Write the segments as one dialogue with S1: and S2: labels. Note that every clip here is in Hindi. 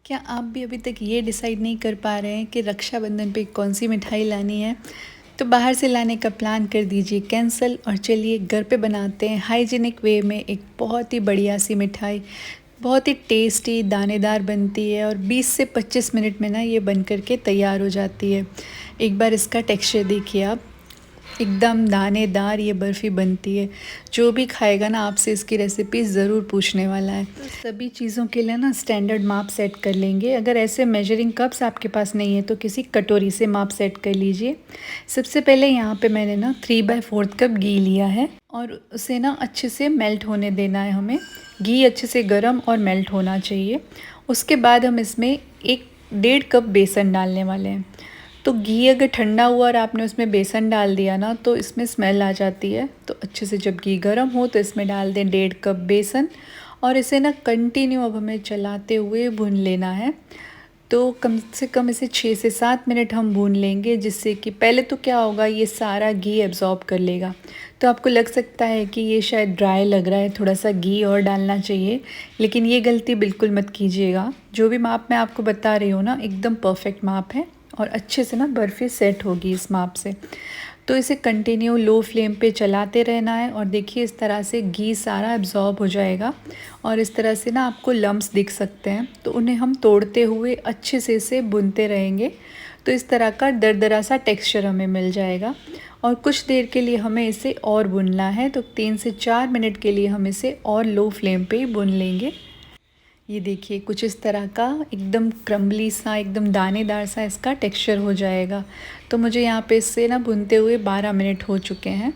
S1: क्या आप भी अभी तक ये डिसाइड नहीं कर पा रहे हैं कि रक्षाबंधन पे कौन सी मिठाई लानी है? तो बाहर से लाने का प्लान कर दीजिए कैंसिल और चलिए घर पे बनाते हैं हाइजीनिक वे में एक बहुत ही बढ़िया सी मिठाई। बहुत ही टेस्टी दानेदार बनती है और 20 से 25 मिनट में ना ये बन कर के तैयार हो जाती है। एक बार इसका टेक्सचर देखिए आप, एकदम दानेदार ये बर्फ़ी बनती है। जो भी खाएगा ना आपसे इसकी रेसिपी ज़रूर पूछने वाला है। तो सभी चीज़ों के लिए ना स्टैंडर्ड माप सेट कर लेंगे। अगर ऐसे मेजरिंग कप्स आपके पास नहीं है तो किसी कटोरी से माप सेट कर लीजिए। सबसे पहले यहाँ पे मैंने ना 3/4 कप घी लिया है और उसे ना अच्छे से मेल्ट होने देना है हमें। घी अच्छे से गर्म और मेल्ट होना चाहिए। उसके बाद हम इसमें 1-1.5 कप बेसन डालने वाले हैं। तो घी अगर ठंडा हुआ और आपने उसमें बेसन डाल दिया ना तो इसमें स्मेल आ जाती है। तो अच्छे से जब घी गर्म हो तो इसमें डाल दें 1.5 कप बेसन और इसे ना कंटिन्यू अब हमें चलाते हुए भून लेना है। तो कम से कम इसे 6 से 7 मिनट हम भून लेंगे, जिससे कि पहले तो क्या होगा ये सारा घी एब्जॉर्ब कर लेगा। तो आपको लग सकता है कि ये शायद ड्राई लग रहा है, थोड़ा सा घी और डालना चाहिए, लेकिन ये गलती बिल्कुल मत कीजिएगा। जो भी माप मैं आपको बता रही हूँ ना एकदम परफेक्ट माप है और अच्छे से ना बर्फ़ी सेट होगी इस माप से। तो इसे कंटिन्यू लो फ्लेम पे चलाते रहना है और देखिए इस तरह से घी सारा एब्जॉर्ब हो जाएगा और इस तरह से ना आपको लम्प्स दिख सकते हैं। तो उन्हें हम तोड़ते हुए अच्छे से इसे भूनते रहेंगे। तो इस तरह का दरदरा सा टेक्सचर हमें मिल जाएगा और कुछ देर के लिए हमें इसे और भूनना है। तो 3 से 4 मिनट के लिए हम इसे और लो फ्लेम पे ही भून लेंगे। ये देखिए कुछ इस तरह का एकदम क्रम्बली सा, एकदम दानेदार सा इसका टेक्सचर हो जाएगा। तो मुझे यहाँ पे इससे ना भूनते हुए 12 मिनट हो चुके हैं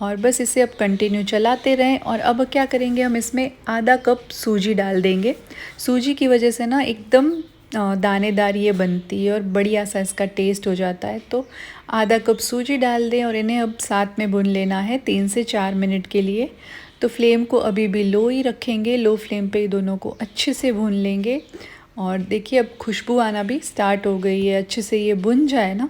S1: और बस इसे अब कंटिन्यू चलाते रहें। और अब क्या करेंगे, हम इसमें आधा कप सूजी डाल देंगे। सूजी की वजह से ना एकदम दानेदार ये बनती है और बढ़िया सा इसका टेस्ट हो जाता है। तो आधा कप सूजी डाल दें और इन्हें अब साथ में भून लेना है 3 से 4 मिनट के लिए। तो फ्लेम को अभी भी लो ही रखेंगे, लो फ्लेम पे दोनों को अच्छे से भून लेंगे। और देखिए अब खुशबू आना भी स्टार्ट हो गई है। अच्छे से ये भुन जाए ना,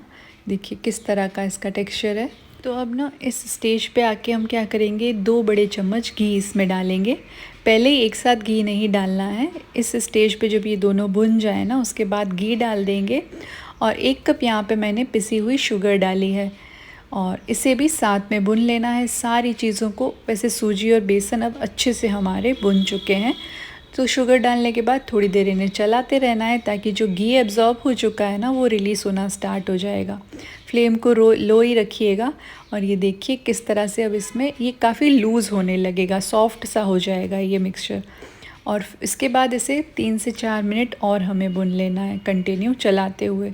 S1: देखिए किस तरह का इसका टेक्सचर है। तो अब ना इस स्टेज पे आके हम क्या करेंगे, 2 बड़े चम्मच घी इसमें डालेंगे। पहले ही एक साथ घी नहीं डालना है। इस स्टेज पे जब ये दोनों भुन जाए ना उसके बाद घी डाल देंगे और 1 कप यहाँ पे मैंने पिसी हुई शुगर डाली है और इसे भी साथ में भून लेना है सारी चीज़ों को। वैसे सूजी और बेसन अब अच्छे से हमारे भुन चुके हैं। तो शुगर डालने के बाद थोड़ी देर इन्हें चलाते रहना है ताकि जो घी एब्जॉर्ब हो चुका है ना वो रिलीज़ होना स्टार्ट हो जाएगा। फ्लेम को लो ही रखिएगा और ये देखिए किस तरह से अब इसमें ये काफ़ी लूज़ होने लगेगा, सॉफ्ट सा हो जाएगा ये मिक्सचर। और इसके बाद इसे 3 से 4 मिनट और हमें भून लेना है कंटिन्यू चलाते हुए।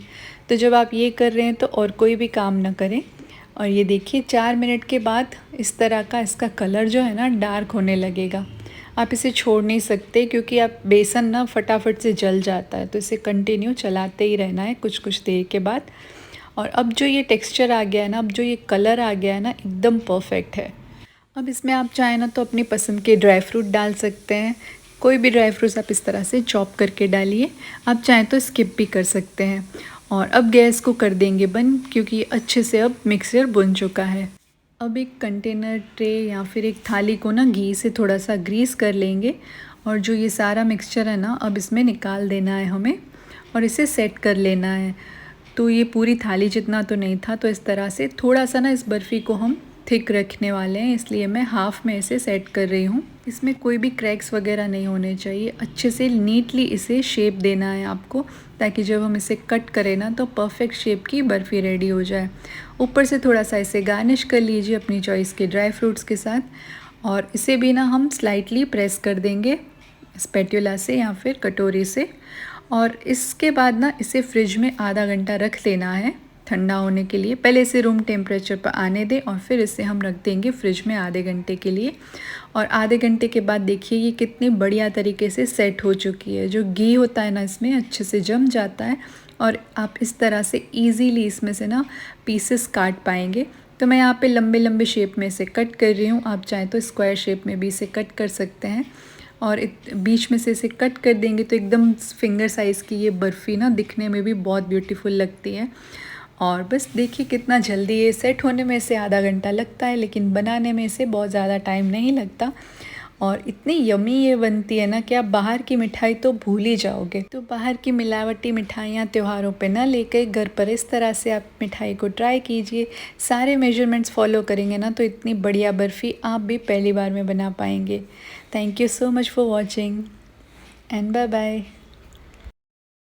S1: तो जब आप ये कर रहे हैं तो और कोई भी काम ना करें। और ये देखिए 4 मिनट के बाद इस तरह का इसका कलर जो है ना डार्क होने लगेगा। आप इसे छोड़ नहीं सकते क्योंकि आप बेसन ना फटाफट से जल जाता है। तो इसे कंटिन्यू चलाते ही रहना है कुछ कुछ देर के बाद। और अब जो ये टेक्सचर आ गया है ना, अब जो ये कलर आ गया है ना, एकदम परफेक्ट है। अब इसमें आप चाहें ना तो अपनी पसंद के ड्राई फ्रूट डाल सकते हैं। कोई भी ड्राई फ्रूट्स आप इस तरह से चॉप करके डालिए। आप चाहें तो स्किप भी कर सकते हैं। और अब गैस को कर देंगे बंद क्योंकि अच्छे से अब मिक्सचर भुन चुका है। अब एक कंटेनर, ट्रे या फिर एक थाली को ना घी से थोड़ा सा ग्रीस कर लेंगे और जो ये सारा मिक्सचर है ना अब इसमें निकाल देना है हमें और इसे सेट कर लेना है। तो ये पूरी थाली जितना तो नहीं था, तो इस तरह से थोड़ा सा ना इस बर्फ़ी को हम थिक रखने वाले हैं, इसलिए मैं हाफ़ में इसे सेट कर रही हूँ। इसमें कोई भी क्रैक्स वगैरह नहीं होने चाहिए। अच्छे से नीटली इसे शेप देना है आपको ताकि जब हम इसे कट करें ना तो परफेक्ट शेप की बर्फ़ी रेडी हो जाए। ऊपर से थोड़ा सा इसे गार्निश कर लीजिए अपनी चॉइस के ड्राई फ्रूट्स के साथ और इसे भी ना हम स्लाइटली प्रेस कर देंगे स्पैटुला से या फिर कटोरी से। और इसके बाद ना इसे फ्रिज में आधा घंटा रख देना है ठंडा होने के लिए। पहले इसे रूम टेम्परेचर पर आने दें और फिर इसे हम रख देंगे फ्रिज में आधे घंटे के लिए। और आधे घंटे के बाद देखिए ये कितनी बढ़िया तरीके से सेट हो चुकी है। जो घी होता है ना इसमें अच्छे से जम जाता है और आप इस तरह से इजीली इसमें से ना पीसेस काट पाएंगे। तो मैं यहाँ पे लंबे लंबे शेप में इसे कट कर रही हूँ। आप चाहें तो स्क्वायर शेप में भी इसे कट कर सकते हैं और बीच में से इसे कट कर देंगे तो एकदम फिंगर साइज़ की ये बर्फ़ी ना दिखने में भी बहुत ब्यूटीफुल लगती है। और बस देखिए कितना जल्दी ये सेट होने में इसे आधा घंटा लगता है, लेकिन बनाने में इसे बहुत ज़्यादा टाइम नहीं लगता। और इतनी यमी ये बनती है ना कि आप बाहर की मिठाई तो भूल ही जाओगे। तो बाहर की मिलावटी मिठाइयाँ त्योहारों पे ना लेकर घर पर इस तरह से आप मिठाई को ट्राई कीजिए। सारे मेजरमेंट्स फॉलो करेंगे ना तो इतनी बढ़िया बर्फ़ी आप भी पहली बार में बना पाएंगे। Thank you so much for watching and bye bye.